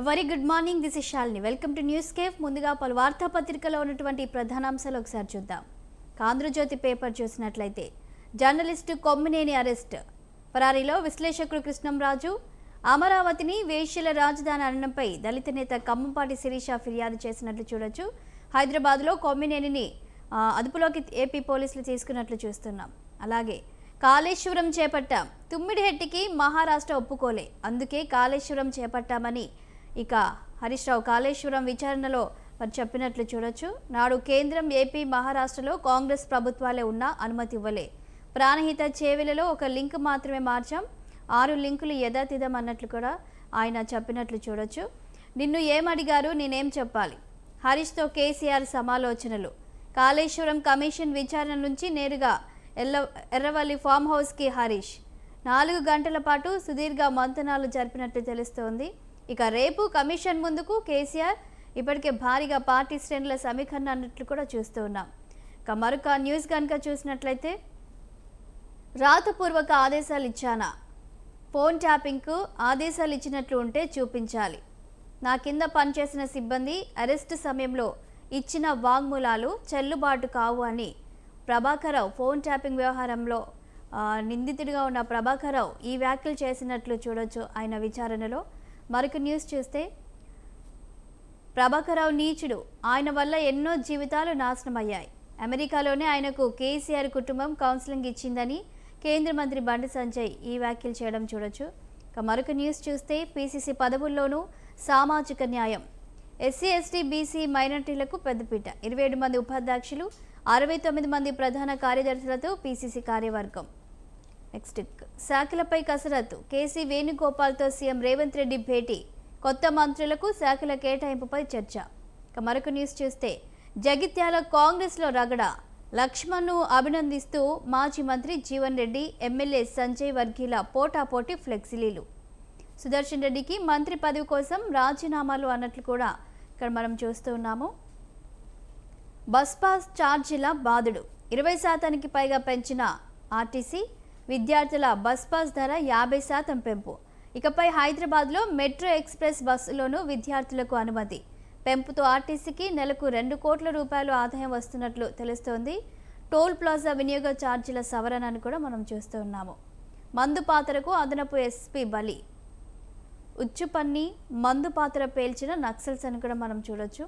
Very good morning, this is Shalini. Welcome to news cafe. ముందుగా పలు వార్తాపత్రికలో ఉన్నటువంటి ప్రధానాంశాలు ఒకసారి చూద్దాం. ఆంధ్రజ్యోతి పేపర్ చూసినట్లయితే జర్నలిస్టు కొమ్మినేని అరెస్ట్, పరారీలో విశ్లేషకుడు కృష్ణంరాజు, అమరావతిని వేశ్యల రాజధాని అనడంపై దళిత నేత కమ్మంపాటి శిరీష ఫిర్యాదు చేసినట్లు చూడొచ్చు. హైదరాబాద్లో కొమ్మినేనిని అదుపులోకి ఏపీ పోలీసులు తీసుకున్నట్లు చూస్తున్నాం. అలాగే కాళేశ్వరం చేపట్టాం, తుమ్మిడిహెట్టికి మహారాష్ట్ర ఒప్పుకోలే, అందుకే కాళేశ్వరం చేపట్టామని ఇక హరీష్ రావు కాళేశ్వరం విచారణలో మరి చెప్పినట్లు చూడొచ్చు. నాడు కేంద్రం, ఏపీ, మహారాష్ట్రలో కాంగ్రెస్ ప్రభుత్వాలే ఉన్నా అనుమతి ఇవ్వలే. ప్రాణహిత చేవెలలో ఒక లింక్ మాత్రమే మార్చాం, 6 లింకులు యథాతథం అన్నట్లు కూడా ఆయన చెప్పినట్లు చూడొచ్చు. నిన్ను ఏమడిగారు, నేనేం చెప్పాలి, హరీష్తో కేసీఆర్ సమాలోచనలు. కాళేశ్వరం కమిషన్ విచారణ నుంచి నేరుగా ఎర్రవల్లి ఫామ్ హౌస్కి హరీష్ 4 గంటల పాటు సుదీర్ఘ మంతనాలు జరిపినట్లు తెలుస్తోంది. ఇక రేపు కమిషన్ ముందుకు కేసీఆర్ ఇప్పటికే భారీగా పార్టీ శ్రేణుల సమీకరణ అన్నట్లు కూడా చూస్తూ ఉన్నాం. ఇక మరొక న్యూస్ కనుక చూసినట్లయితే, రాతపూర్వక ఆదేశాలు ఇచ్చానా, ఫోన్ ట్యాపింగ్కు ఆదేశాలు ఇచ్చినట్లు ఉంటే చూపించాలి, నా కింద పనిచేసిన సిబ్బంది అరెస్టు సమయంలో ఇచ్చిన వాంగ్మూలాలు చెల్లుబాటు కావు అని ప్రభాకరరావు ఫోన్ ట్యాపింగ్ వ్యవహారంలో నిందితుడిగా ఉన్న ప్రభాకరరావు ఈ వ్యాఖ్యలు చేసినట్లు చూడొచ్చు ఆయన విచారణలో. మరొక న్యూస్ చూస్తే, ప్రభాకరరావు నీచుడు, ఆయన వల్ల ఎన్నో జీవితాలు నాశనమయ్యాయి, అమెరికాలోనే ఆయనకు కేసీఆర్ కుటుంబం కౌన్సిలింగ్ ఇచ్చిందని కేంద్ర మంత్రి బండి సంజయ్ ఈ వ్యాఖ్యలు చేయడం చూడొచ్చు. ఇక మరొక న్యూస్ చూస్తే, పీసీసీ పదవుల్లోనూ సామాజిక న్యాయం, ఎస్సీ, ఎస్టీ, బీసీ, మైనార్టీలకు పెద్దపీట, 27 మంది ఉపాధ్యక్షులు, 69 మంది ప్రధాన కార్యదర్శులతో పీసీసీ కార్యవర్గం. నెక్స్ట్, శాఖలపై కసరత్తు, కేసీ వేణుగోపాల్తో సీఎం రేవంత్ రెడ్డి భేటీ, కొత్త మంత్రులకు శాఖల కేటాయింపుపై చర్చ. ఇక మరొక న్యూస్ చూస్తే, జగిత్యాల కాంగ్రెస్లో రగడ, లక్ష్మణ్ను అభినందిస్తూ మాజీ మంత్రి జీవన్ రెడ్డి, ఎమ్మెల్యే సంజయ్ వర్గీల పోటాపోటీ ఫ్లెక్సీలు. సుదర్శన్ రెడ్డికి మంత్రి పదవి కోసం రాజీనామాలు అన్నట్లు కూడా ఇక్కడ మనం చూస్తూ ఉన్నాము. బస్ పాస్ ఛార్జీల బాధుడు, 20% పైగా పెంచిన ఆర్టీసీ, విద్యార్థుల బస్ పాస్ ధర 50% పెంపు. ఇకపై హైదరాబాద్లో మెట్రో ఎక్స్ప్రెస్ బస్సులోనూ విద్యార్థులకు అనుమతి. పెంపుతో ఆర్టీసీకి నెలకు 2 కోట్ల రూపాయలు ఆదాయం వస్తున్నట్లు తెలుస్తోంది. టోల్ ప్లాజా వినియోగ ఛార్జీల సవరణను కూడా మనం చూస్తూ ఉన్నాము. మందు పాత్రకు అదనపు ఎస్పీ బలి, ఉచ్చుపన్ని మందు పాత్ర పేల్చిన నక్సల్స్ అని కూడా మనం చూడొచ్చు.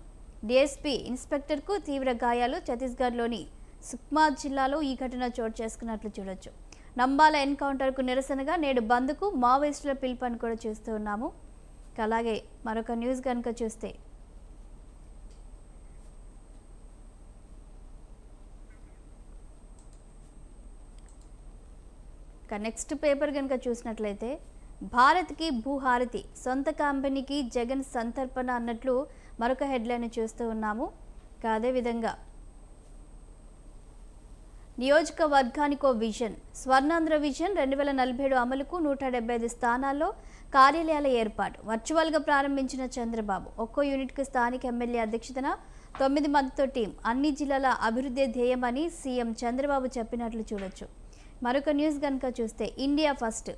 డిఎస్పీ ఇన్స్పెక్టర్కు తీవ్ర గాయాలు, ఛత్తీస్గఢ్లోని సుక్మా జిల్లాలో ఈ ఘటన చోటు చేసుకున్నట్లు చూడొచ్చు. నంబాల ఎన్కౌంటర్కు నిరసనగా నేడు బంద్కు మావోయిస్టుల పిలుపు అని కూడా చూస్తూ ఉన్నాము. అలాగే మరొక న్యూస్ కనుక చూస్తే, నెక్స్ట్ పేపర్ కనుక చూసినట్లయితే, భారత్కి భూహారతి, సొంత కంపెనీకి జగన్ సంతర్పణ అన్నట్లు మరొక హెడ్లైన్ చూస్తూ ఉన్నాము. అదేవిధంగా నియోజకవర్గానికో విజన్, స్వర్ణాంధ్ర విజన్ 2047 అమలుకు 175 స్థానాల్లో కార్యాలయాల ఏర్పాటు, వర్చువల్గా ప్రారంభించిన చంద్రబాబు. ఒక్కో యూనిట్కు స్థానిక ఎమ్మెల్యే అధ్యక్షతన 9 మందితో టీం, అన్ని జిల్లాల అభివృద్ధి ధ్యేయమని సీఎం చంద్రబాబు చెప్పినట్లు చూడొచ్చు. మరొక న్యూస్ కనుక చూస్తే, ఇండియా ఫస్ట్,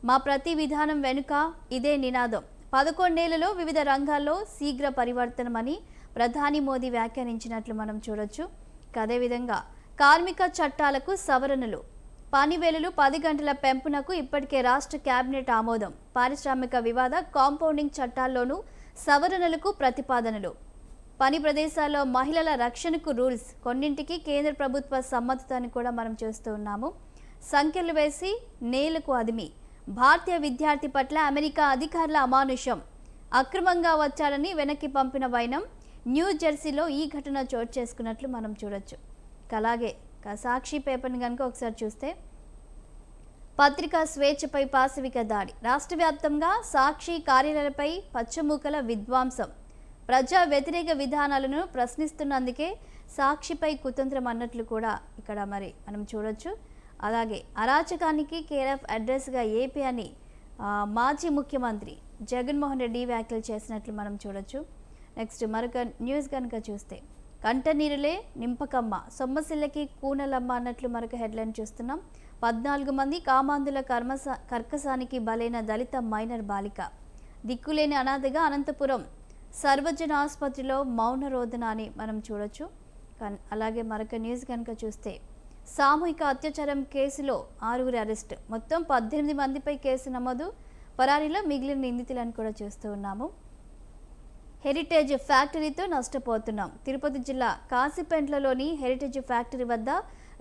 మా ప్రతి విధానం వెనుక ఇదే నినాదం, 11 ఏళ్లలో వివిధ రంగాల్లో శీఘ్ర పరివర్తనమని ప్రధాని మోదీ వ్యాఖ్యానించినట్లు మనం చూడొచ్చు. అదేవిధంగా కార్మిక చట్టాలకు సవరణలు, పని వేళలు 10 గంటల పెంపునకు ఇప్పటికే రాష్ట్ర కేబినెట్ ఆమోదం, పారిశ్రామిక వివాద కాంపౌండింగ్ చట్టాల్లోనూ సవరణలకు ప్రతిపాదనలు, పని ప్రదేశాల్లో మహిళల రక్షణకు రూల్స్, కొన్నింటికి కేంద్ర ప్రభుత్వ సమ్మతిని కూడా మనం చూస్తూ ఉన్నాము. సంఖ్యలు వేసి నేలకు అదిమి, భారతీయ విద్యార్థి పట్ల అమెరికా అధికారుల అమానుషం, అక్రమంగా వచ్చాడని వెనక్కి పంపిన వైనం, న్యూ జెర్సీలో ఈ ఘటన చోటు చేసుకున్నట్లు మనం చూడొచ్చు. అలాగే సాక్షి పేపర్ని కనుక ఒకసారి చూస్తే, పత్రికా స్వేచ్ఛపై పాశవిక దాడి, రాష్ట్ర వ్యాప్తంగా సాక్షి కార్యాలయాలపై పచ్చమూకల విధ్వంసం, ప్రజా వ్యతిరేక విధానాలను ప్రశ్నిస్తున్నందుకే సాక్షిపై కుతంత్రం అన్నట్లు కూడా ఇక్కడ మరి మనం చూడొచ్చు. అలాగే అరాచకానికి కేఆర్ఎఫ్ అడ్రస్గా ఏపీ అని మాజీ ముఖ్యమంత్రి జగన్మోహన్ రెడ్డి వ్యాఖ్యలు చేసినట్లు మనం చూడొచ్చు. నెక్స్ట్ మరొక న్యూస్ కనుక చూస్తే, కంటనీరులే నింపకమ్మ, సొమ్మసిల్లకి కూనలమ్మ అన్నట్లు మరొక హెడ్లైన్ చూస్తున్నాం. 14 మంది కామాంధుల కర్కసానికి బలైన దళిత మైనర్ బాలిక, దిక్కులేని అనాథగా అనంతపురం సర్వజన ఆసుపత్రిలో మౌన రోదన అని మనం చూడొచ్చు. అలాగే మరొక న్యూస్ కనుక చూస్తే సామూహిక అత్యాచారం కేసులో 6 అరెస్ట్, మొత్తం 18 మందిపై కేసు నమోదు, పరారీలో మిగిలిన నిందితులను కూడా చూస్తూ ఉన్నాము. హెరిటేజ్ ఫ్యాక్టరీతో నష్టపోతున్నాం. తిరుపతి జిల్లా కాశీపెంట్లలోని హెరిటేజ్ ఫ్యాక్టరీ వద్ద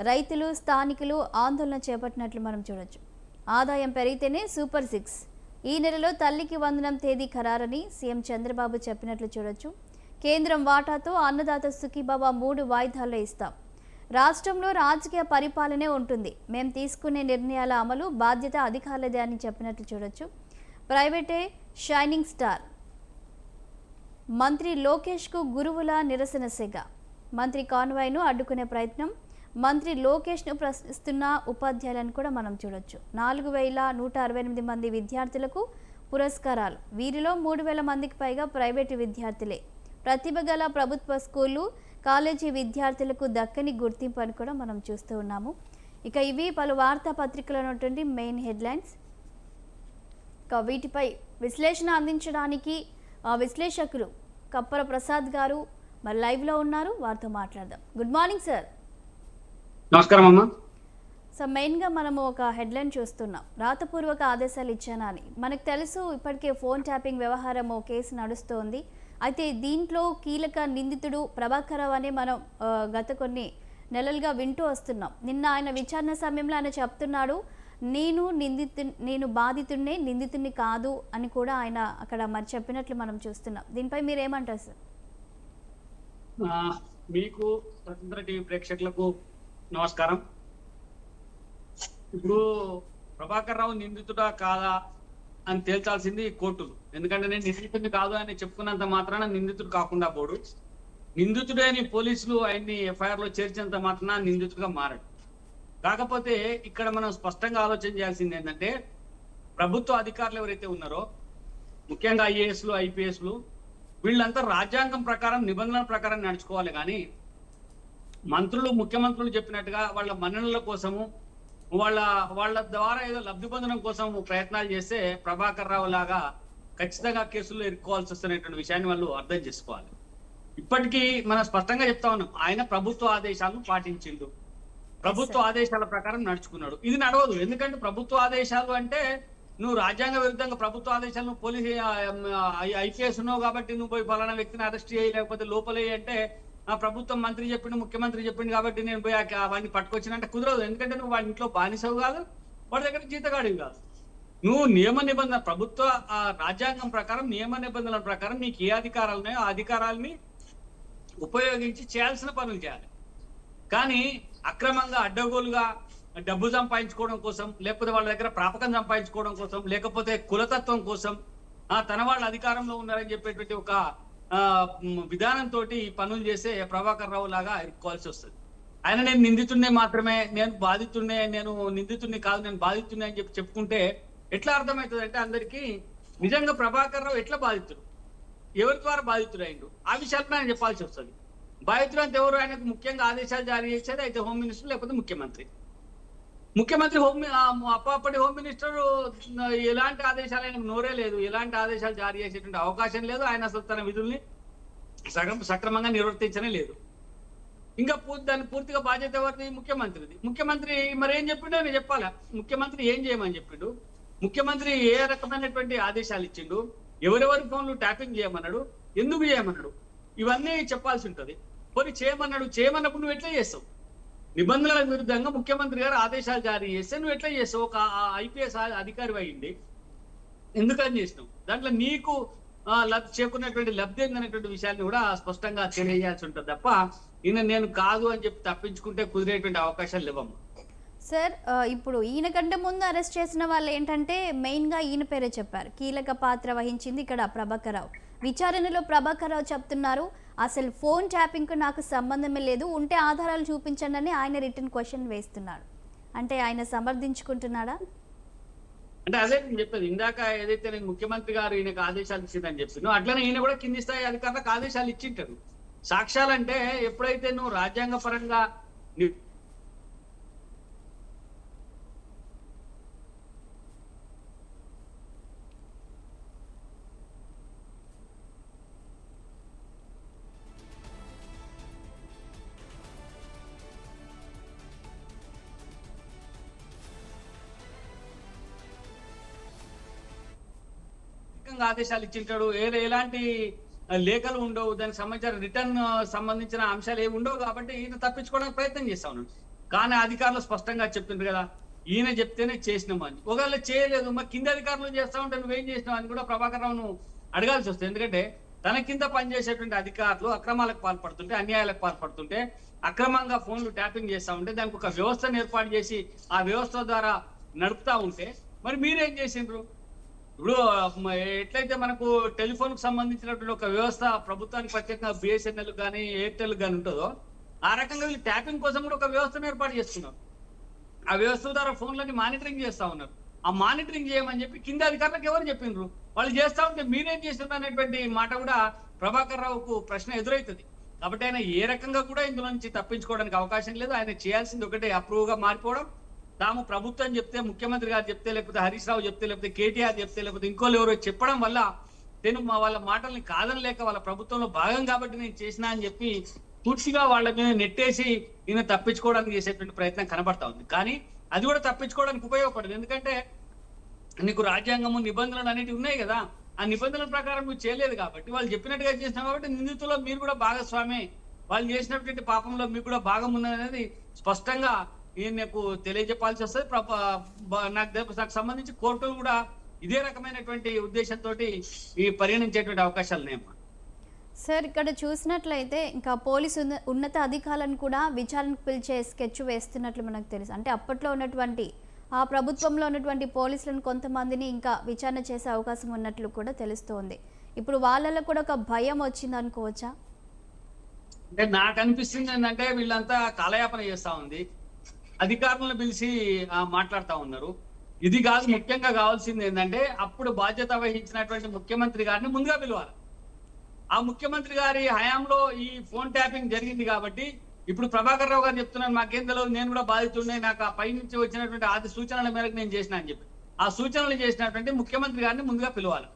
రైతులు స్థానికులు ఆందోళన చేపట్టినట్లు మనం చూడొచ్చు. ఆదాయం పెరిగితేనే సూపర్ 6. ఈ నెలలో తల్లికి వందనం తేదీ ఖరారని సీఎం చంద్రబాబు చెప్పినట్లు చూడొచ్చు. కేంద్రం వాటాతో అన్నదాత సుఖీబాబా 3 వాయిదాల్లో ఇస్తాం. రాష్ట్రంలో రాజకీయ పరిపాలనే ఉంటుంది. మేము తీసుకునే నిర్ణయాల అమలు బాధ్యత అధికారులదే అని చెప్పినట్లు చూడొచ్చు. ప్రైవేటే షైనింగ్ స్టార్. మంత్రి లోకేష్కు గురువుల నిరసన సెగ. మంత్రి కాన్వాయ్ను అడ్డుకునే ప్రయత్నం. మంత్రి లోకేష్ను ప్రశ్నిస్తున్న ఉపాధ్యాయులను కూడా మనం చూడొచ్చు. 4168 మంది విద్యార్థులకు పురస్కారాలు. వీరిలో 3000 మందికి పైగా ప్రైవేటు విద్యార్థులే. ప్రతిభ గల ప్రభుత్వ స్కూళ్ళు కాలేజీ విద్యార్థులకు దక్కని గుర్తింపు అని కూడా మనం చూస్తూ ఉన్నాము. ఇక ఇవి పలు వార్తాపత్రికలో ఉన్నటువంటి మెయిన్ హెడ్లైన్స్. ఇక వీటిపై విశ్లేషణ అందించడానికి విశ్లేషకులు కప్పర ప్రసాద్ గారు మరి లైవ్లో ఉన్నారు, వారితో మాట్లాడదాం. Good morning sir. నమస్కారం అమ్మా. సో మెయిన్గా మనము ఒక హెడ్లైన్ చూస్తున్నాం, రాతపూర్వక ఆదేశాలు ఇచ్చానా అని. మనకు తెలుసు ఇప్పటికే ఫోన్ ట్యాపింగ్ వ్యవహారం కేసు నడుస్తోంది. అయితే దీంట్లో కీలక నిందితుడు ప్రభాకర్ రావు అనే మనం గత కొన్ని నెలలుగా వింటూ వస్తున్నాం. నిన్న ఆయన విచారణ సమయంలో ఆయన చెప్తున్నాడు, నేను బాధితుడినే, నిందితుడిని కాదు అని కూడా ఆయన అక్కడ మరి చెప్పినట్లు మనం చూస్తున్నాం. దీనిపై మీరు ఏమంటారు సార్? మీకు స్వతంత్ర టీవీ ప్రేక్షకులకు నమస్కారం. ఇప్పుడు ప్రభాకర్ రావు నిందితుడా కాదా అని తేల్చాల్సింది కోర్టులు. ఎందుకంటే నేను నిందితుడిని కాదు అని చెప్పుకున్నంత మాత్రాన నిందితుడు కాకుండా పోడు. నిందితుడే అని పోలీసులు ఆయన్ని ఎఫ్ఐఆర్ లో చేర్చినంత మాత్రాన నిందితుడిగా మారాడు. కాకపోతే ఇక్కడ మనం స్పష్టంగా ఆలోచన చేయాల్సింది ఏంటంటే, ప్రభుత్వ అధికారులు ఎవరైతే ఉన్నారో, ముఖ్యంగా ఐఏఎస్లు ఐపీఎస్లు, వీళ్ళంతా రాజ్యాంగం ప్రకారం నిబంధనల ప్రకారం నడుచుకోవాలి. కానీ మంత్రులు ముఖ్యమంత్రులు చెప్పినట్టుగా వాళ్ళ మన్ననల కోసము వాళ్ళ ద్వారా ఏదో లబ్ధి పొందడం కోసం ప్రయత్నాలు చేస్తే ప్రభాకర్ రావు లాగా ఖచ్చితంగా కేసుల్లో ఇరుక్కోవాల్సి వస్తున్నటువంటి విషయాన్ని వాళ్ళు అర్థం చేసుకోవాలి. ఇప్పటికీ మనం స్పష్టంగా చెప్తా ఉన్నాం, ఆయన ప్రభుత్వ ఆదేశాలను పాటించిండు, ప్రభుత్వ ఆదేశాల ప్రకారం నడుచుకున్నాడు. ఇది నడవదు. ఎందుకంటే ప్రభుత్వ ఆదేశాలు అంటే నువ్వు రాజ్యాంగ విరుద్ధంగా ప్రభుత్వ ఆదేశాలను పోలీసు ఐపీఎస్ ఉన్నావు కాబట్టి నువ్వు పోయి ఫలానా వ్యక్తిని అరెస్ట్ చేయి, లేకపోతే లోపలే అంటే ప్రభుత్వం మంత్రి చెప్పిండు, ముఖ్యమంత్రి చెప్పిండు కాబట్టి నేను పోయి అవన్నీ పట్టుకొచ్చినంటే కుదరదు. ఎందుకంటే నువ్వు వాడి ఇంట్లో బానిసవు కాదు, వాడి దగ్గర జీతగాడివి కాదు. నువ్వు నియమ నిబంధన ప్రభుత్వ రాజ్యాంగం ప్రకారం నియమ నిబంధనల ప్రకారం నీకు ఏ అధికారాలు ఉన్నాయో ఆ అధికారాలని ఉపయోగించి చేయాల్సిన పనులు చేయాలి. కానీ అక్రమంగా అడ్డగోలుగా డబ్బు సంపాదించుకోవడం కోసం, లేకపోతే వాళ్ళ దగ్గర ప్రాపకం సంపాదించుకోవడం కోసం, లేకపోతే కులతత్వం కోసం తన వాళ్ళ అధికారంలో ఉన్నారని చెప్పేటువంటి ఒక విధానంతో పనులు చేసే ప్రభాకర్ రావు లాగా ఇరుక్కోవాల్సి వస్తుంది. ఆయన నేను నిందితుడినే మాత్రమే, నేను బాధితుడినే, నేను నిందితుడిని కాదు నేను బాధితుడిని అని చెప్పుకుంటే ఎట్లా అర్థమవుతుంది అంటే అందరికీ నిజంగా ప్రభాకర్ రావు ఎట్లా బాధితుడు, ఎవరి ద్వారా బాధితుడు అయిండు, ఆ విషయాలను ఆయన చెప్పాల్సి వస్తుంది. బాధితుడు అంటే ఎవరు? ఆయనకు ముఖ్యంగా ఆదేశాలు జారీ చేసేది అయితే హోమ్ మినిస్టర్ లేకపోతే ముఖ్యమంత్రి. అప్పటి హోమ్ మినిస్టర్ ఎలాంటి ఆదేశాలు ఆయనకు నోరే లేదు, ఎలాంటి ఆదేశాలు జారీ చేసేటువంటి అవకాశం లేదు. ఆయన అసలు తన విధుల్ని సక్రమంగా నిర్వర్తించనే లేదు. ఇంకా దాన్ని పూర్తిగా బాధ్యత ఎవరిది? ముఖ్యమంత్రిది. ముఖ్యమంత్రి మరి ఏం చెప్పిండో నేను చెప్పాలా? ముఖ్యమంత్రి ఏం చేయమని చెప్పిండు, ముఖ్యమంత్రి ఏ రకమైనటువంటి ఆదేశాలు ఇచ్చిండు, ఎవరెవరి ఫోన్లు ట్యాపింగ్ చేయమన్నాడు, ఎందుకు చేయమన్నాడు, ఇవన్నీ చెప్పాల్సి ఉంటుంది. పోనీ చేయమన్నప్పుడు నువ్వు ఎట్లా చేస్తావు? నిబంధనలకు విరుద్ధంగా ముఖ్యమంత్రి గారు ఆదేశాలు జారీ చేస్తే నువ్వు ఎట్లా చేస్తావు? ఒక ఐపీఎస్ అధికారి అయ్యింది, ఎందుకని చేసినావు? దాంట్లో నీకు చేకున్నటువంటి లబ్ధి ఏందనేటువంటి విషయాన్ని కూడా స్పష్టంగా తెలియజేయాల్సి ఉంటుంది తప్ప నేను కాదు అని చెప్పి తప్పించుకుంటే కుదిరేటువంటి అవకాశాలు లేవమ్మా. సార్, ఇప్పుడు ఈయన కంటే ముందు అరెస్ట్ చేసిన వాళ్ళు ఏంటంటే మెయిన్గా ఈయన పేరే చెప్పారు, కీలక పాత్ర వహించింది ఇక్కడ ప్రభాకర్ రావు. విచారణలో ప్రభాకర్ రావు చెప్తున్నారు, అసలు ఫోన్ ట్యాపింగ్కు నాకు సంబంధమే లేదు, ఉంటే ఆధారాలు చూపించండి అని ఆయన రిటర్న్ క్వశ్చన్ వేస్తున్నాడు. అంటే ఆయన సమర్థించుకుంటున్నాడా? అంటే అదే నేను చెప్పేది ఇందాక, ఏదైతే నేను ముఖ్యమంత్రి గారు ఈయనకు ఆదేశాలు ఇచ్చిందని చెప్పాను, అట్లనే ఈయన కూడా కింది స్థాయి అధికారులకు ఆదేశాలు ఇచ్చింటారు. సాక్ష్యాలంటే ఎప్పుడైతే నువ్వు రాజ్యాంగ పరంగా రకంగా ఆదేశాలు ఇచ్చింటాడు, ఎలాంటి లేఖలు ఉండవు, దానికి సంబంధించిన రిటర్న్ సంబంధించిన అంశాలు ఏమి ఉండవు, కాబట్టి ఈయన తప్పించుకోవడానికి ప్రయత్నం చేస్తా ఉన్నాడు. కానీ అధికారులు స్పష్టంగా చెప్తుండ్రు కదా, ఈయన చెప్తేనే చేసినామని. ఒకవేళ చేయలేదు, మరి కింద అధికారులు చేస్తా ఉంటే నువ్వేం చేసినావు అని కూడా ప్రభాకర్ రావును అడగాల్సి వస్తుంది. ఎందుకంటే తన కింద పనిచేసేటువంటి అధికారులు అక్రమాలకు పాల్పడుతుంటే, అన్యాయాలకు పాల్పడుతుంటే, అక్రమంగా ఫోన్లు ట్యాపింగ్ చేస్తా ఉంటే, దానికి ఒక వ్యవస్థను ఏర్పాటు చేసి ఆ వ్యవస్థ ద్వారా నడుపుతా ఉంటే మరి మీరేం చేసిండ్రు? ఇప్పుడు ఎట్లయితే మనకు టెలిఫోన్ కు సంబంధించినటువంటి ఒక వ్యవస్థ ప్రభుత్వానికి ప్రత్యేకంగా బిఎస్ఎన్ఎల్ కానీ ఎయిర్టెల్ కానీ ఉంటుందో, ఆ రకంగా వీళ్ళు ట్యాపింగ్ కోసం కూడా ఒక వ్యవస్థను ఏర్పాటు చేస్తున్నారు. ఆ వ్యవస్థ ద్వారా ఫోన్లని మానిటరింగ్ చేస్తా ఉన్నారు. ఆ మానిటరింగ్ చేయమని చెప్పి కింద అధికారులకు ఎవరు చెప్పిండ్రు? వాళ్ళు చేస్తా ఉంటే మీరేం చేస్తున్నారు అనేటువంటి మాట కూడా ప్రభాకర్ రావుకు ప్రశ్న ఎదురవుతుంది. కాబట్టి ఆయన ఏ రకంగా కూడా ఇందులో నుంచి తప్పించుకోవడానికి అవకాశం లేదు. ఆయన చేయాల్సింది ఒకటే, అప్రూవ్ గా మారిపోవడం. తాము ప్రభుత్వం చెప్తే, ముఖ్యమంత్రి గారు చెప్తే, లేకపోతే హరీష్ రావు చెప్తే, లేకపోతే కేటీఆర్ చెప్తే, లేకపోతే ఇంకోళ్ళు ఎవరో చెప్పడం వల్ల నేను వాళ్ళ మాటల్ని కాదనలేక వాళ్ళ ప్రభుత్వంలో భాగం కాబట్టి నేను చేసినా అని చెప్పి పూర్తిగా వాళ్ళ మీద నెట్టేసి ఈయన తప్పించుకోవడానికి చేసేటువంటి ప్రయత్నం కనబడతా ఉంది. కానీ అది కూడా తప్పించుకోవడానికి ఉపయోగపడదు. ఎందుకంటే నీకు రాజ్యాంగము నిబంధనలు అనేవి ఉన్నాయి కదా, ఆ నిబంధనల ప్రకారం నువ్వు చేయలేదు కాబట్టి, వాళ్ళు చెప్పినట్టుగా చేసినావు కాబట్టి నిందితుల్లో మీరు కూడా భాగస్వామి, వాళ్ళు చేసినటువంటి పాపంలో మీకు కూడా భాగం ఉన్నదనేది స్పష్టంగా ఈయనకు తెలియజెప్పాల్సి వస్తుంది. నాకు సంబంధించి కోర్టులు కూడా ఇదే రకమైనటువంటి ఉద్దేశంతో ఈ పరిగణించేటువంటి అవకాశాలు ఉన్నాయమ్మా. సార్, ఇక్కడ చూసినట్లయితే ఇంకా పోలీసు ఉన్నత అధికారులను కూడా విచారణకు పిలిచే స్కెచ్ వేస్తున్నట్లు మనకు తెలుసు. అంటే అప్పట్లో ఉన్నటువంటి ఆ ప్రభుత్వంలో ఉన్నటువంటి పోలీసులను కొంతమందిని ఇంకా విచారణ చేసే అవకాశం ఉన్నట్లు కూడా తెలుస్తోంది. ఇప్పుడు వాళ్ళలో కూడా ఒక భయం వచ్చింది అనుకోవచ్చా? అంటే నాకు అనిపిస్తుంది ఏంటంటే వీళ్ళంతా కాలయాపన చేస్తా ఉంది, అధికారులను పిలిచి మాట్లాడుతూ ఉన్నారు. ఇది కాదు, ముఖ్యంగా కావాల్సింది ఏంటంటే అప్పుడు బాధ్యత వహించినటువంటి ముఖ్యమంత్రి గారిని ముందుగా పిలవాలి. ఆ ముఖ్యమంత్రి గారి హయాంలో ఈ ఫోన్ ట్యాపింగ్ జరిగింది కాబట్టి ఇప్పుడు ప్రభాకర్ రావు గారు చెప్తున్నాను, మాకేం తెలియదు, నేను కూడా బాధితుడినే, నాకు ఆ పై నుంచి వచ్చినటువంటి ఆది సూచనల మేరకు నేను చేసిన అని చెప్పి ఆ సూచనలు చేసినటువంటి ముఖ్యమంత్రి గారిని ముందుగా పిలవాలి.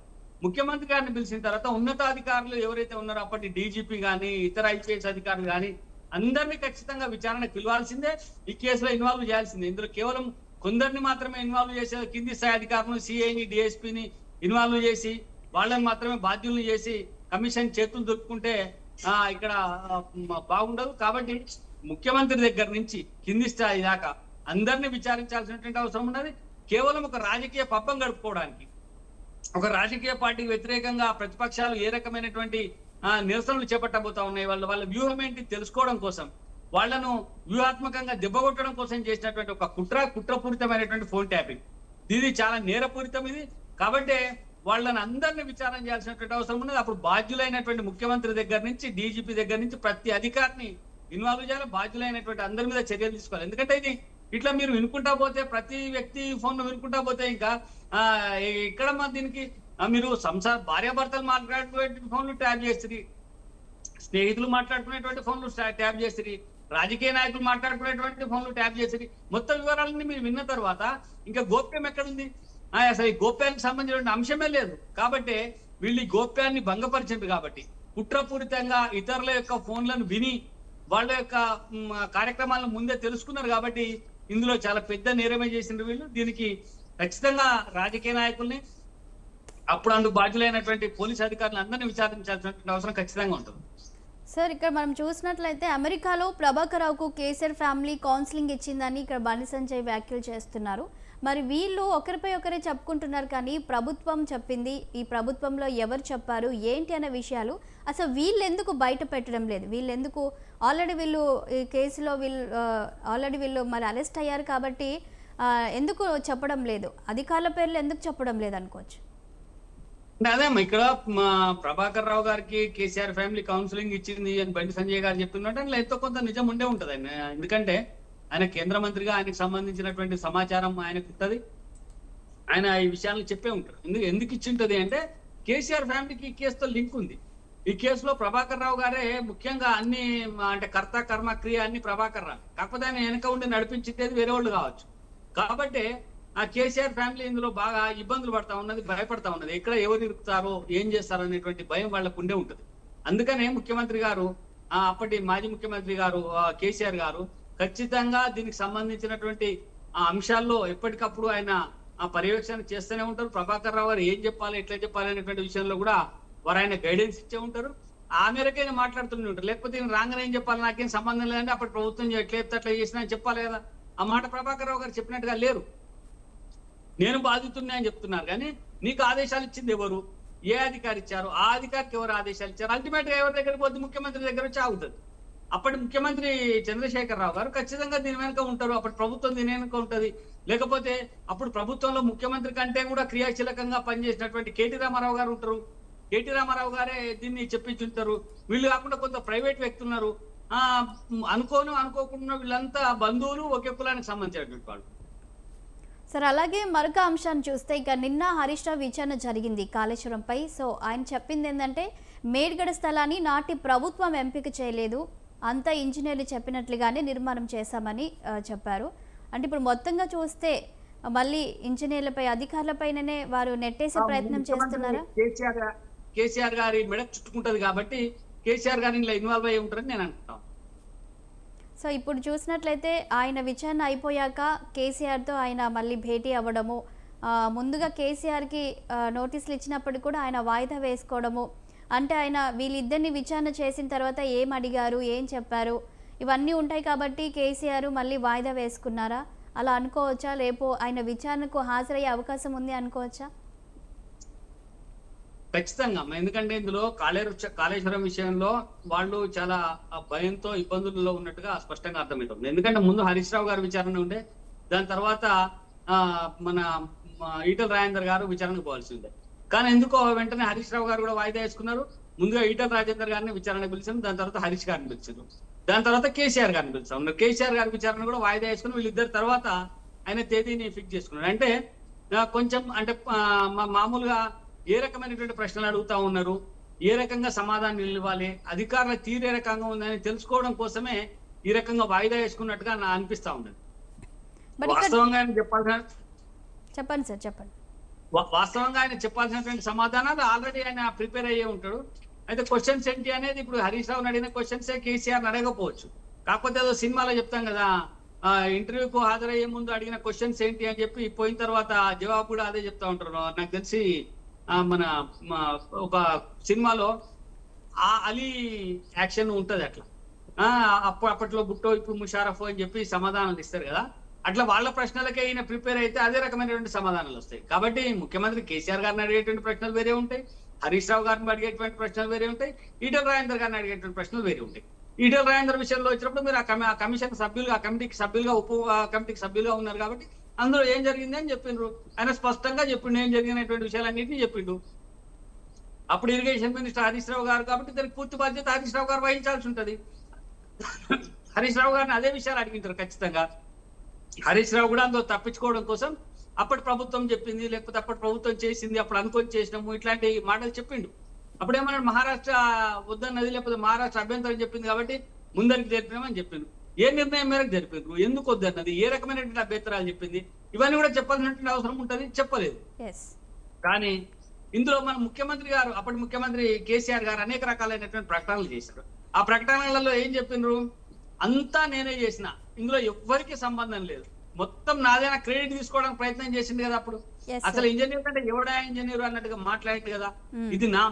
ముఖ్యమంత్రి గారిని పిలిచిన తర్వాత ఉన్నతాధికారులు ఎవరైతే ఉన్నారో అప్పటి డీజీపీ కానీ ఇతర ఐపీఎస్ అధికారులు కానీ అందరినీ ఖచ్చితంగా విచారణకు పిలవాల్సిందే, ఈ కేసులో ఇన్వాల్వ్ చేయాల్సిందే. ఇందులో కేవలం కొందరిని మాత్రమే ఇన్వాల్వ్ చేసే కింది స్థాయి అధికారులను, సిఐని, డిఎస్పీని ఇన్వాల్వ్ చేసి వాళ్ళని మాత్రమే బాధ్యులను చేసి కమిషన్ చేతులు దొరుకుంటే ఇక్కడ బాగుండదు. కాబట్టి ముఖ్యమంత్రి దగ్గర నుంచి కింది స్థాయి దాకా అందరినీ విచారించాల్సినటువంటి అవసరం ఉన్నది. కేవలం ఒక రాజకీయ పబ్బం గడుపుకోవడానికి, ఒక రాజకీయ పార్టీకి వ్యతిరేకంగా ప్రతిపక్షాలు ఏ రకమైనటువంటి నిరసనలు చేపట్టబోతా ఉన్నాయి, వాళ్ళ వ్యూహం ఏంటి తెలుసుకోవడం కోసం, వాళ్లను వ్యూహాత్మకంగా దెబ్బగొట్టడం కోసం చేసినటువంటి ఒక కుట్రపూరితమైనటువంటి ఫోన్ ట్యాపింగ్, ఇది చాలా నేరపూరితం ఇది. కాబట్టి వాళ్ళని అందరినీ విచారణ చేయాల్సినటువంటి అవసరం ఉన్నది. అప్పుడు బాధ్యులైనటువంటి ముఖ్యమంత్రి దగ్గర నుంచి డీజీపీ దగ్గర నుంచి ప్రతి అధికారిని ఇన్వాల్వ్ చేయాలి, బాధ్యులైనటువంటి అందరి మీద చర్యలు తీసుకోవాలి. ఎందుకంటే ఇది ఇట్లా మీరు వినుకుంటా పోతే, ప్రతి వ్యక్తి ఫోన్ వినుకుంటా పోతే ఇంకా ఇక్కడ దీనికి మీరు భార్యాభర్తలు మాట్లాడుకునేటువంటి ఫోన్లు ట్యాప్ చేస్తుంది, స్నేహితులు మాట్లాడుకునేటువంటి ఫోన్లు ట్యాప్ చేస్తుంది, రాజకీయ నాయకులు మాట్లాడుకునేటువంటి ఫోన్లు ట్యాప్ చేస్తుంది. మొత్తం వివరాలన్నీ మీరు విన్న తర్వాత ఇంకా గోప్యం ఎక్కడుంది? అసలు ఈ గోప్యానికి సంబంధించిన అంశమే లేదు. కాబట్టి వీళ్ళు ఈ గోప్యాన్ని భంగపరిచిండ్రు. కాబట్టి కుట్రపూరితంగా ఇతరుల యొక్క ఫోన్లను విని వాళ్ళ యొక్క కార్యక్రమాలను ముందే తెలుసుకున్నారు. కాబట్టి ఇందులో చాలా పెద్ద నేరమే చేసిండ్రు వీళ్ళు. దీనికి ఖచ్చితంగా రాజకీయ నాయకుల్ని, అప్పుడు అందుకు బాధ్యులైనటువంటి పోలీసు అధికారులు అందరినీ విచారించాల్సినటువంటి అవసరం ఖచ్చితంగా ఉంటుంది. సార్, ఇక్కడ మనం చూసినట్లయితే అమెరికాలో ప్రభాకర్ రావుకు కేసీఆర్ ఫ్యామిలీ కౌన్సిలింగ్ ఇచ్చిందని ఇక్కడ బండి సంజయ్ వ్యాఖ్యలు చేస్తున్నారు. మరి వీళ్ళు ఒకరిపై ఒకరే చెప్పుకుంటున్నారు, కానీ ప్రభుత్వం చెప్పింది, ఈ ప్రభుత్వంలో ఎవరు చెప్పారు ఏంటి అనే విషయాలు అసలు వీళ్ళు ఎందుకు బయట పెట్టడం లేదు? వీళ్ళెందుకు వీళ్ళు ఈ కేసులో వీళ్ళు మరి అరెస్ట్ అయ్యారు కాబట్టి ఎందుకు చెప్పడం లేదు? అధికారుల పేర్లు ఎందుకు చెప్పడం లేదు అనుకోవచ్చు. అదేమ్మా, ఇక్కడ ప్రభాకర్ రావు గారికి కేసీఆర్ ఫ్యామిలీ కౌన్సిలింగ్ ఇచ్చింది అని బండి సంజయ్ గారు చెప్తున్నట్టు అందులో ఎంతో కొంత నిజం ఉండే ఉంటది. ఎందుకంటే ఆయన కేంద్ర మంత్రిగా ఆయనకు సంబంధించినటువంటి సమాచారం ఆయనకు ఉంటుంది, ఆయన ఈ విషయాలను చెప్పే ఉంటారు. ఎందుకు ఇచ్చింటది అంటే కేసీఆర్ ఫ్యామిలీకి ఈ కేసుతో లింక్ ఉంది. ఈ కేసులో ప్రభాకర్ రావు గారే ముఖ్యంగా అన్ని అంటే కర్త కర్మ క్రియ అన్ని ప్రభాకర్ రావు, కాకపోతే ఆయన వెనక ఉండి నడిపించేది వేరే వాళ్ళు కావచ్చు. కాబట్టి ఆ కేసీఆర్ ఫ్యామిలీ ఇందులో బాగా ఇబ్బందులు పడతా ఉన్నది, భయపడతా ఉన్నది. ఎక్కడ ఎవరు ఇరుకుతారో ఏం చేస్తారో అనేటువంటి భయం వాళ్ళకు ఉండే ఉంటుంది. అందుకనే ముఖ్యమంత్రి గారు, అప్పటి మాజీ ముఖ్యమంత్రి గారు కేసీఆర్ గారు ఖచ్చితంగా దీనికి సంబంధించినటువంటి ఆ అంశాల్లో ఎప్పటికప్పుడు ఆయన ఆ పర్యవేక్షణ చేస్తూనే ఉంటారు. ప్రభాకర్ రావు గారు ఏం చెప్పాలి, ఎట్లా చెప్పాలి అనేటువంటి విషయంలో కూడా వారు ఆయన గైడెన్స్ ఇచ్చే ఉంటారు. ఆ మేరకైనా మాట్లాడుతూనే ఉంటారు. లేకపోతే నేను రాగానే ఏం చెప్పాలి, నాకేం సంబంధం లేదంటే అప్పుడు ప్రభుత్వం ఎట్లా చెప్తే అట్లా చేసినా అని చెప్పాలి కదా. ఆ మాట ప్రభాకర్ రావు గారు చెప్పినట్టుగా లేరు. నేను బాధితున్నా అని చెప్తున్నారు, కానీ నీకు ఆదేశాలు ఇచ్చింది ఎవరు, ఏ అధికారి ఇచ్చారు, ఆ అధికారికి ఎవరు ఆదేశాలు ఇచ్చారు, అల్టిమేట్ గా ఎవరి దగ్గరికి పోతే ముఖ్యమంత్రి దగ్గర వచ్చి ఆగుతుంది. అప్పటి ముఖ్యమంత్రి చంద్రశేఖర్ రావు గారు ఖచ్చితంగా దీని వెనుక ఉంటారు. అప్పటి ప్రభుత్వం దీని వెనుక ఉంటది. లేకపోతే అప్పుడు ప్రభుత్వంలో ముఖ్యమంత్రి కంటే కూడా క్రియాశీలకంగా పనిచేసినటువంటి కేటీ రామారావు గారు ఉంటారు. కేటీ రామారావు గారే దీన్ని చెప్పించుంటారు. వీళ్ళు కాకుండా కొంత ప్రైవేట్ వ్యక్తులు ఉన్నారు. అనుకోకుండా వీళ్ళంతా బంధువులు, ఒకే కులానికి సంబంధించినటువంటి వాళ్ళు. సార్, అలాగే మరొక అంశాన్ని చూస్తే ఇక నిన్న హరీష్ రావు విచారణ జరిగింది కాళేశ్వరంపై. సో ఆయన చెప్పింది ఏంటంటే మేడిగడ స్థలాన్ని నాటి ప్రభుత్వం ఎంపిక చేయలేదు, అంతా ఇంజనీర్లు చెప్పినట్లుగానే నిర్మాణం చేశామని చెప్పారు. అంటే ఇప్పుడు మొత్తంగా చూస్తే మళ్ళీ ఇంజనీర్లపై, అధికారులపైననే వారు నెట్టేసే ప్రయత్నం చేస్తున్నారా? కేసీఆర్ గారి మెడకు చుట్టుకుంటది కాబట్టి కేసీఆర్ గారిని ఇలా ఇన్వాల్వ్ అయ్యి ఉంటారని నేను అనుకుంటాను. సో ఇప్పుడు చూసినట్లయితే ఆయన విచారణ అయిపోయాక కేసీఆర్తో ఆయన మళ్ళీ భేటీ అవ్వడము, ముందుగా కేసీఆర్కి నోటీసులు ఇచ్చినప్పుడు కూడా ఆయన వాయిదా వేసుకోవడము, అంటే ఆయన వీళ్ళిద్దరిని విచారణ చేసిన తర్వాత ఏం అడిగారు, ఏం చెప్పారు, ఇవన్నీ ఉంటాయి కాబట్టి కేసీఆర్ మళ్ళీ వాయిదా వేసుకున్నారా, అలా అనుకోవచ్చా? రేపు ఆయన విచారణకు హాజరయ్యే అవకాశం ఉంది అనుకోవచ్చా? ఖచ్చితంగా. ఎందుకంటే ఇందులో కాళేశ్వరం విషయంలో వాళ్ళు చాలా భయంతో, ఇబ్బందుల్లో ఉన్నట్టుగా స్పష్టంగా అర్థమవుతుంది. ఎందుకంటే ముందు హరీష్ రావు గారు విచారణ ఉండే, దాని తర్వాత మన ఈటల రాజేందర్ గారు విచారణకు పోవాల్సి ఉండే. కానీ ఎందుకో వెంటనే హరీష్ రావు గారు కూడా వాయిదా వేసుకున్నారు. ముందుగా ఈటల రాజేందర్ గారిని విచారణకు పిలిచారు, దాని తర్వాత హరీష్ గారిని పిలిచారు, దాని తర్వాత కేసీఆర్ గారిని పిలిచారు. కేసీఆర్ గారి విచారణ కూడా వాయిదా వేసుకుని వీళ్ళిద్దరు తర్వాత ఆయన తేదీని ఫిక్స్ చేసుకున్నారు. అంటే కొంచెం అంటే మామూలుగా ఏ రకమైనటువంటి ప్రశ్నలు అడుగుతా ఉన్నారు, ఏ రకంగా సమాధానం ఇవ్వాలి, అధికారుల తీరు ఏ రకంగా ఉందని తెలుసుకోవడం కోసమే ఈ రకంగా వాయిదా వేసుకున్నట్టుగా నా అనిపిస్తా ఉండదు. వాస్తవంగా ఆయన వాస్తవంగా ఆయన చెప్పాల్సినటువంటి సమాధానాలు ఆల్రెడీ ఆయన ప్రిపేర్ అయ్యే ఉంటాడు. అయితే క్వశ్చన్స్ ఏంటి అనేది ఇప్పుడు హరీష్ రావుని అడిగిన క్వశ్చన్సే కేసీఆర్ అడగకపోవచ్చు. కాకపోతే ఏదో సినిమాలో చెప్తాం కదా, ఇంటర్వ్యూకు హాజరయ్యే ముందు అడిగిన క్వశ్చన్స్ ఏంటి అని చెప్పి పోయిన తర్వాత జవాబు కూడా అదే చెప్తా ఉంటారు. నాకు తెలిసి మన ఒక సినిమాలో ఆ అలీ యాక్షన్ ఉంటది అట్లా. అప్పట్లో బుట్టో ఇప్పుడు ముషారఫ్ అని చెప్పి సమాధానాలు ఇస్తారు కదా, అట్లా వాళ్ళ ప్రశ్నలకే ఈయన ప్రిపేర్ అయితే అదే రకమైనటువంటి సమాధానాలు వస్తాయి. కాబట్టి ముఖ్యమంత్రి కేసీఆర్ గారిని అడిగేటువంటి ప్రశ్నలు వేరే ఉంటాయి, హరీష్ రావు గారిని అడిగేటువంటి ప్రశ్నలు వేరే ఉంటాయి, ఈటల రాజేందర్ గారిని అడిగేటువంటి ప్రశ్నలు వేరే ఉంటాయి. ఈటల రాజేందర్ విషయంలో వచ్చినప్పుడు మీరు ఆ కమిషన్ సభ్యులుగా, ఆ కమిటీకి సభ్యులుగా, ఉప కమిటీకి సభ్యులుగా ఉన్నారు కాబట్టి అందులో ఏం జరిగింది అని చెప్పిండ్రు. ఆయన స్పష్టంగా చెప్పిండు, ఏం జరిగినటువంటి విషయాలన్నింటినీ చెప్పిండు. అప్పుడు ఇరిగేషన్ మినిస్టర్ హరీష్ రావు గారు కాబట్టి దానికి పూర్తి బాధ్యత హరీష్ రావు గారు వహించాల్సి ఉంటది. హరీష్ రావు గారిని అదే విషయాలు అడిగింటారు ఖచ్చితంగా. హరీష్ రావు కూడా అందులో తప్పించుకోవడం కోసం అప్పటి ప్రభుత్వం చెప్పింది, లేకపోతే అప్పటి ప్రభుత్వం చేసింది, అప్పుడు అనుకొని చేసినాము, ఇట్లాంటి మాటలు చెప్పిండు. అప్పుడు ఏమన్నాడు, మహారాష్ట్ర వద్దన్నది, లేకపోతే మహారాష్ట్ర అభ్యంతరం చెప్పింది కాబట్టి ముందరికి జరిపినామని చెప్పిండు. ఏ నిర్ణయం మేరకు జరిపిండ్రు, ఎందుకు వద్దన్నది, ఏ రకమైనటువంటి అభ్యంతరాలు చెప్పింది, ఇవన్నీ కూడా చెప్పాల్సినటువంటి అవసరం ఉంటుంది, చెప్పలేదు. కానీ ఇందులో మన ముఖ్యమంత్రి గారు, అప్పటి ముఖ్యమంత్రి కేసీఆర్ గారు అనేక రకాలైనటువంటి ప్రకటనలు చేశారు. ఆ ప్రకటనలలో ఏం చెప్పిండ్రు, అంతా నేనే చేసిన, ఇందులో ఎవ్వరికి సంబంధం లేదు, మొత్తం నాదైనా క్రెడిట్ తీసుకోవడానికి ప్రయత్నం చేసింది కదా. అప్పుడు అసలు ఇంజనీర్ కంటే ఎవడా ఇంజనీర్ అన్నట్టుగా మాట్లాడింది కదా. ఇది నా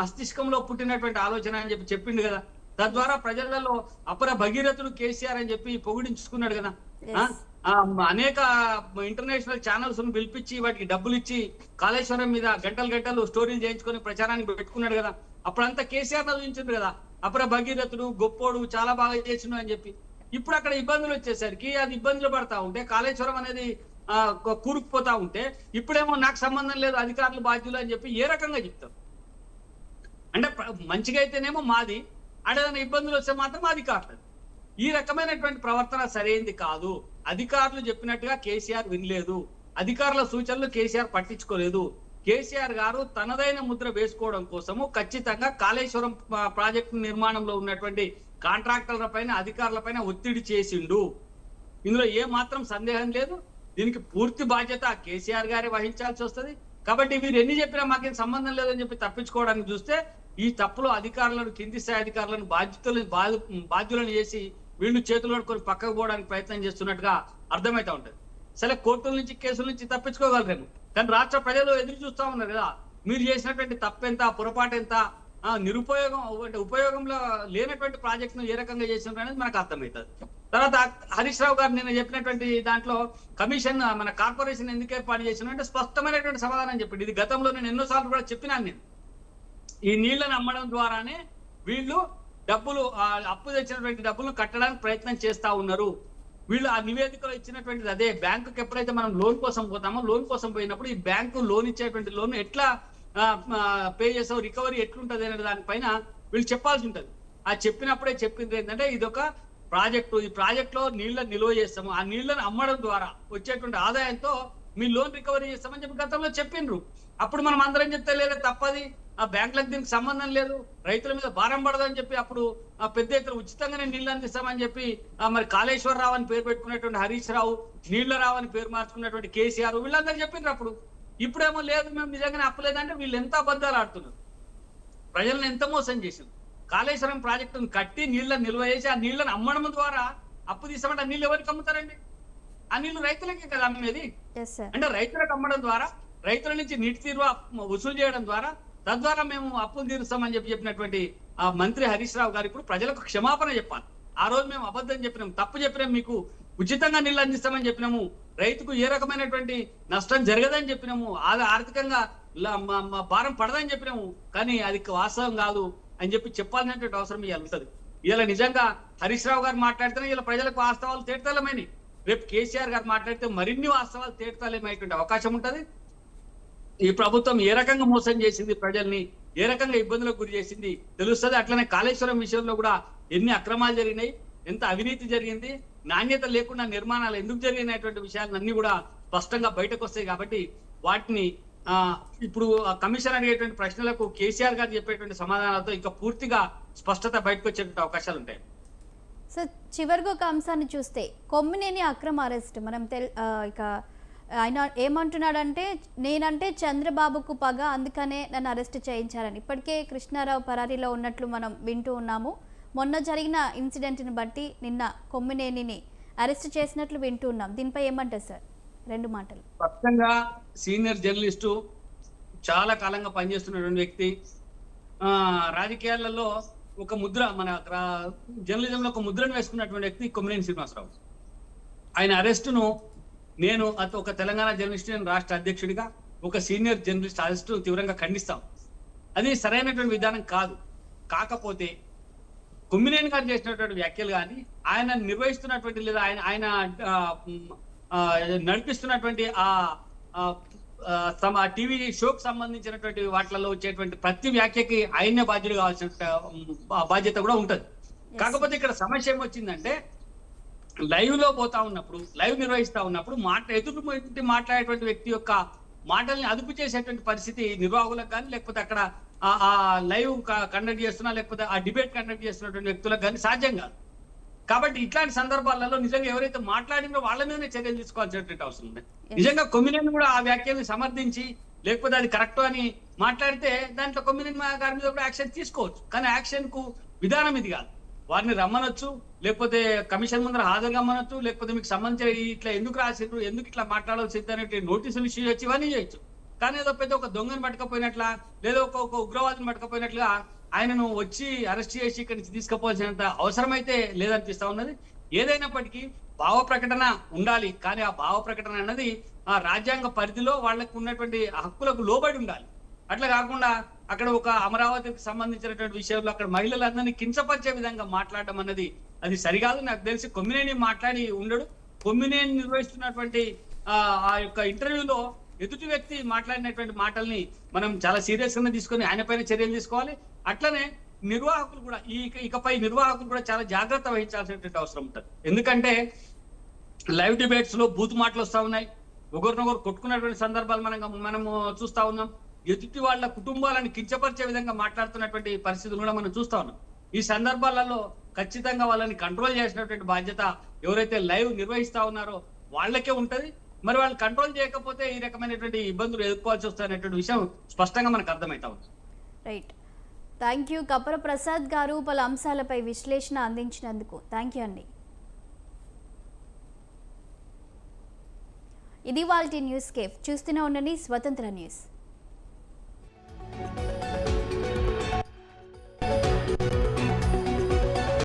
మస్తిష్కంలో పుట్టినటువంటి ఆలోచన అని చెప్పి చెప్పిండు కదా. తద్వారా ప్రజలలో అపర భగీరథుడు కేసీఆర్ అని చెప్పి పొగిడించుకున్నాడు కదా. అనేక ఇంటర్నేషనల్ ఛానల్స్ పిలిపించి వాటికి డబ్బులు ఇచ్చి కాళేశ్వరం మీద గంటలు స్టోరీలు చేయించుకొని ప్రచారానికి పెట్టుకున్నాడు కదా. అప్పుడంతా కేసీఆర్ చూపించింది కదా, అపర భగీరథుడు, గొప్పోడు, చాలా బాగా చేసిండు అని చెప్పి. ఇప్పుడు అక్కడ ఇబ్బందులు వచ్చేసరికి అది ఇబ్బందులు పడతా ఉంటే, కాళేశ్వరం అనేది కూరుకుపోతా ఉంటే ఇప్పుడేమో నాకు సంబంధం లేదు, అధికారులు బాధ్యులు అని చెప్పి ఏ రకంగా చెప్తారు? అంటే మంచిగా అయితేనేమో మాది, అడేదైనా ఇబ్బందులు వస్తే మాత్రం అధికారులు. ఈ రకమైనటువంటి ప్రవర్తన సరైంది కాదు. అధికారులు చెప్పినట్టుగా కేసీఆర్ వినలేదు, అధికారుల సూచనలు కేసీఆర్ పట్టించుకోలేదు. కేసీఆర్ గారు తనదైన ముద్ర వేసుకోవడం కోసము ఖచ్చితంగా కాళేశ్వరం ప్రాజెక్టు నిర్మాణంలో ఉన్నటువంటి కాంట్రాక్టర్ల పైన, అధికారుల పైన ఒత్తిడి చేసిండు. ఇందులో ఏ మాత్రం సందేహం లేదు. దీనికి పూర్తి బాధ్యత కేసీఆర్ గారే వహించాల్సి వస్తుంది. కాబట్టి వీరు ఎన్ని చెప్పినా మాకేం సంబంధం లేదని చెప్పి తప్పించుకోవడానికి చూస్తే ఈ తప్పులో అధికారులను, కింది స్థాయి అధికారులను బాధ్యులను చేసి వీళ్ళు చేతులు పట్టుకొని పక్కకు పోవడానికి ప్రయత్నం చేస్తున్నట్టుగా అర్థమవుతా ఉంటది. సరే కోర్టుల నుంచి కేసుల నుంచి తప్పించుకోగలరేమో, కానీ రాష్ట్ర ప్రజలు ఎదురు చూస్తా ఉన్నారు కదా, మీరు చేసినటువంటి తప్పెంత, పొరపాటు ఎంత, నిరుపయోగం అంటే ఉపయోగంలో లేనటువంటి ప్రాజెక్ట్ ను ఏ రకంగా చేసినారు అనేది మనకు అర్థమవుతుంది. తర్వాత హరీష్ రావు గారు నిన్న చెప్పినటువంటి దాంట్లో కమిషన్ మన కార్పొరేషన్ ఎందుకు ఏర్పాటు చేసిన అంటే స్పష్టమైనటువంటి సమాధానం చెప్పింది. ఇది గతంలో నేను ఎన్నోసార్లు కూడా చెప్పినాను. నేను ఈ నీళ్లను అమ్మడం ద్వారానే వీళ్ళు డబ్బులు అప్పు తెచ్చినటువంటి డబ్బులను కట్టడానికి ప్రయత్నం చేస్తా ఉన్నారు. వీళ్ళు ఆ నివేదికలో ఇచ్చినటువంటిది అదే. బ్యాంకుకి ఎప్పుడైతే మనం లోన్ కోసం పోతామో, లోన్ కోసం పోయినప్పుడు ఈ బ్యాంకు లోన్ ఇచ్చేటువంటి లోన్ ఎట్లా పే చేసావు, రికవరీ ఎట్లుంటది అనే దానిపైన వీళ్ళు చెప్పాల్సి ఉంటుంది. ఆ చెప్పినప్పుడే చెప్పింది ఏంటంటే ఇది ఒక ప్రాజెక్టు, ఈ ప్రాజెక్ట్ లో నీళ్ళని నిల్వ చేస్తాము, ఆ నీళ్లను అమ్మడం ద్వారా వచ్చేటువంటి ఆదాయంతో మీ లోన్ రికవరీ చేస్తామని చెప్పి గతంలో చెప్పిండ్రు. అప్పుడు మనం అందరం చెప్తే లేదా తప్పది, ఆ బ్యాంకులకు దీనికి సంబంధం లేదు, రైతుల మీద భారం పడదని చెప్పి అప్పుడు పెద్ద ఎత్తున ఉచితంగానే నీళ్లు అందిస్తామని చెప్పి మరి కాళేశ్వరరావు అని పేరు పెట్టుకున్నటువంటి హరీష్ రావు, నీళ్లరావు అని పేరు మార్చుకున్నటువంటి కేసీఆర్ వీళ్ళందరూ చెప్పిండ్రు అప్పుడు. ఇప్పుడేమో లేదు మేము నిజంగానే అప్పులేదంటే వీళ్ళు ఎంత అబద్ధాలు ఆడుతున్నారు, ప్రజలను ఎంత మోసం చేసింది. కాళేశ్వరం ప్రాజెక్టును కట్టి నీళ్ళని నిల్వ చేసి ఆ నీళ్లను అమ్మడం ద్వారా అప్పు తీసామంటే ఆ నీళ్ళు ఎవరికి అమ్ముతారండి? ఆ నీళ్లు రైతులకే కదా అమ్మేది. అంటే రైతులకు అమ్మడం ద్వారా, రైతుల నుంచి నీటి తీరువ వసూలు చేయడం ద్వారా, తద్వారా మేము అప్పులు తీరుస్తామని చెప్పినటువంటి ఆ మంత్రి హరీష్ రావు గారు ఇప్పుడు ప్రజలకు క్షమాపణ చెప్పాలి. ఆ రోజు మేము అబద్ధం చెప్పినాము, తప్పు చెప్పినాము, మీకు ఉచితంగా నీళ్ళు అందిస్తామని చెప్పినాము, రైతుకు ఏ రకమైనటువంటి నష్టం జరగదని చెప్పినాము, ఆర్థికంగా భారం పడదని చెప్పినాము, కానీ అది వాస్తవం కాదు అని చెప్పాల్సినటువంటి అవసరం ఇవాళ ఉంటుంది. ఇలా నిజంగా హరీష్ రావు గారు మాట్లాడితేనే ఇలా ప్రజలకు వాస్తవాలు తేటతలమని, రేపు కేసీఆర్ గారు మాట్లాడితే మరిన్ని వాస్తవాలు తేటతలమైనటువంటి అవకాశం ఉంటుంది. ఈ ప్రభుత్వం ఏ రకంగా మోసం చేసింది, ప్రజల్ని ఏ రకంగా ఇబ్బందులకు గురి చేసింది తెలుస్తుంది. అట్లనే కాళేశ్వరం విషయంలో కూడా ఎన్ని అక్రమాలు జరిగినాయి, ఎంత అవినీతి జరిగింది, నాణ్యత లేకుండా నిర్మాణాలు ఎందుకు జరిగినటువంటి విషయాలన్నీ కూడా స్పష్టంగా బయటకు వస్తాయి. కాబట్టి వాటిని ఇప్పుడు కమిషన్ అడిగేటువంటి ప్రశ్నలకు కేసీఆర్ గారు చెప్పేటువంటి సమాధానాలతో ఇంకా పూర్తిగా స్పష్టత బయటకు వచ్చేటువంటి అవకాశాలు ఉంటాయి. సార్, చివరిగా ఒక అంశాన్ని చూస్తే కొమ్మినేని అక్రమ అరెస్ట్ మనం ఇక ఆయన ఏమంటున్నాడంటే నేనంటే చంద్రబాబుకు పగ, అందుకనే నన్ను అరెస్ట్ చేయించారని. ఇప్పటికే కృష్ణారావు పరారీలో ఉన్నట్లు మనం వింటూ ఉన్నాము. మొన్న జరిగిన ఇన్సిడెంట్ని బట్టి నిన్న కొమ్మినేనిని అరెస్ట్ చేసినట్లు వింటూ ఉన్నాం. దీనిపై ఏమంటారు సార్? 2 మాటలు. స్పష్టంగా సీనియర్ జర్నలిస్టు, చాలా కాలంగా పనిచేస్తున్నటువంటి వ్యక్తి, రాజకీయాలలో ఒక ముద్ర, మన జర్నలిజంలో ఒక ముద్రను వేసుకున్నటువంటి వ్యక్తి కొమ్మినేని శ్రీనివాసరావు. ఆయన అరెస్టును నేను ఒక తెలంగాణ జర్నలిస్ట్ రాష్ట్ర అధ్యక్షుడిగా, ఒక సీనియర్ జర్నలిస్ట్ అరెస్టు తీవ్రంగా ఖండిస్తాం. అది సరైనటువంటి విధానం కాదు. కాకపోతే కొమ్మినేని గారు చేసినటువంటి వ్యాఖ్యలు కానీ, ఆయన నిర్వహిస్తున్నటువంటి లేదా ఆయన నడిపిస్తున్నటువంటి ఆ టీవీ షోకి సంబంధించినటువంటి వాటిలలో వచ్చేటువంటి ప్రతి వ్యాఖ్యకి ఆయనే బాధ్యులు కావాల్సిన బాధ్యత కూడా ఉంటది. కాకపోతే ఇక్కడ సమస్య ఏమొచ్చిందంటే, లైవ్ లో పోతా ఉన్నప్పుడు, లైవ్ నిర్వహిస్తా ఉన్నప్పుడు ఎదుటి మాట్లాడేటువంటి వ్యక్తి యొక్క మాటల్ని అదుపు చేసేటువంటి పరిస్థితి నిర్వాహకులకు కానీ, లేకపోతే అక్కడ ఆ లైవ్ కండక్ట్ చేస్తున్నా, లేకపోతే ఆ డిబేట్ కండక్ట్ చేస్తున్నటువంటి వ్యక్తులకు కానీ సాధ్యం కాదు. కాబట్టి ఇట్లాంటి సందర్భాలలో నిజంగా ఎవరైతే మాట్లాడినో వాళ్ళ మీదనే చర్యలు తీసుకోవాల్సినటువంటి అవసరం ఉంది. నిజంగా కొమ్మినేని కూడా ఆ వ్యాఖ్యల్ని సమర్థించి, లేకపోతే అది కరెక్ట్ అని మాట్లాడితే దాంట్లో కొమ్మినేని గారి మీద కూడా యాక్షన్ తీసుకోవచ్చు. కానీ యాక్షన్ కు విధానం ఇది కాదు. వారిని రమ్మనొచ్చు, లేకపోతే కమిషన్ ముందర హాజరు కమ్మనొచ్చు, లేకపోతే మీకు సంబంధించిన ఇట్లా ఎందుకు రాసిండ్రు, ఎందుకు ఇట్లా మాట్లాడాల్సి అనే నోటీసులు ఇష్యూ వచ్చి ఇవన్నీ చేయొచ్చు. కానీ ఏదో పెద్ద ఒక దొంగను పట్టుకపోయినట్లా, లేదా ఒక ఉగ్రవాదిని పట్టుకపోయినట్లుగా ఆయనను వచ్చి అరెస్ట్ చేసి ఇక్కడి నుంచి తీసుకుపోవాల్సినంత అవసరమైతే లేదనిపిస్తా ఉన్నది. ఏదైనప్పటికీ భావ ప్రకటన ఉండాలి, కానీ ఆ భావ ప్రకటన అన్నది ఆ రాజ్యాంగ పరిధిలో వాళ్ళకు ఉన్నటువంటి హక్కులకు లోబడి ఉండాలి. అట్లా కాకుండా అక్కడ ఒక అమరావతికి సంబంధించినటువంటి విషయంలో అక్కడ మహిళలందరినీ కించపరిచే విధంగా మాట్లాడడం అన్నది అది సరికాదు. నాకు తెలిసి కొమ్మినేని మాట్లాడి ఉండడు. కొమ్మినేని నిర్వహిస్తున్నటువంటి ఆ యొక్క ఇంటర్వ్యూలో ఎదుటి వ్యక్తి మాట్లాడినటువంటి మాటల్ని మనం చాలా సీరియస్ గా తీసుకొని ఆయన పైన చర్యలు తీసుకోవాలి. అట్లనే నిర్వాహకులు కూడా ఇకపై నిర్వాహకులు కూడా చాలా జాగ్రత్త వహించాల్సినటువంటి అవసరం ఉంటుంది. ఎందుకంటే లైవ్ డిబేట్స్ లో బూత్ మాటలు వస్తా ఉన్నాయి, ఒకరినొకరు కొట్టుకున్నటువంటి సందర్భాలు మనము చూస్తా ఉన్నాం. ఎదుటి వాళ్ళ కుటుంబాలను కించపరిచే విధంగా మాట్లాడుతున్నటువంటి పరిస్థితులు కూడా మనం చూస్తా ఉన్నాం. ఈ సందర్భాలలో ఖచ్చితంగా వాళ్ళని కంట్రోల్ చేసినటువంటి బాధ్యత ఎవరైతే లైవ్ నిర్వహిస్తా ఉన్నారో వాళ్ళకే ఉంటది. మరి వాళ్ళు కంట్రోల్ చేయకపోతే ఈ రకమైనటువంటి ఇబ్బందులు ఎదుర్కోవాల్సి వస్తాయనేటువంటి విషయం స్పష్టంగా మనకు అర్థమవుతా ఉంది. రైట్, థ్యాంక్ యూ కప్పర ప్రసాద్ గారు, పలు అంశాలపై విశ్లేషణ అందించినందుకు థ్యాంక్ యూ అండి. ఇది వాళ్ళ న్యూస్ కేఫ్. చూస్తూనే ఉండండి స్వతంత్ర న్యూస్.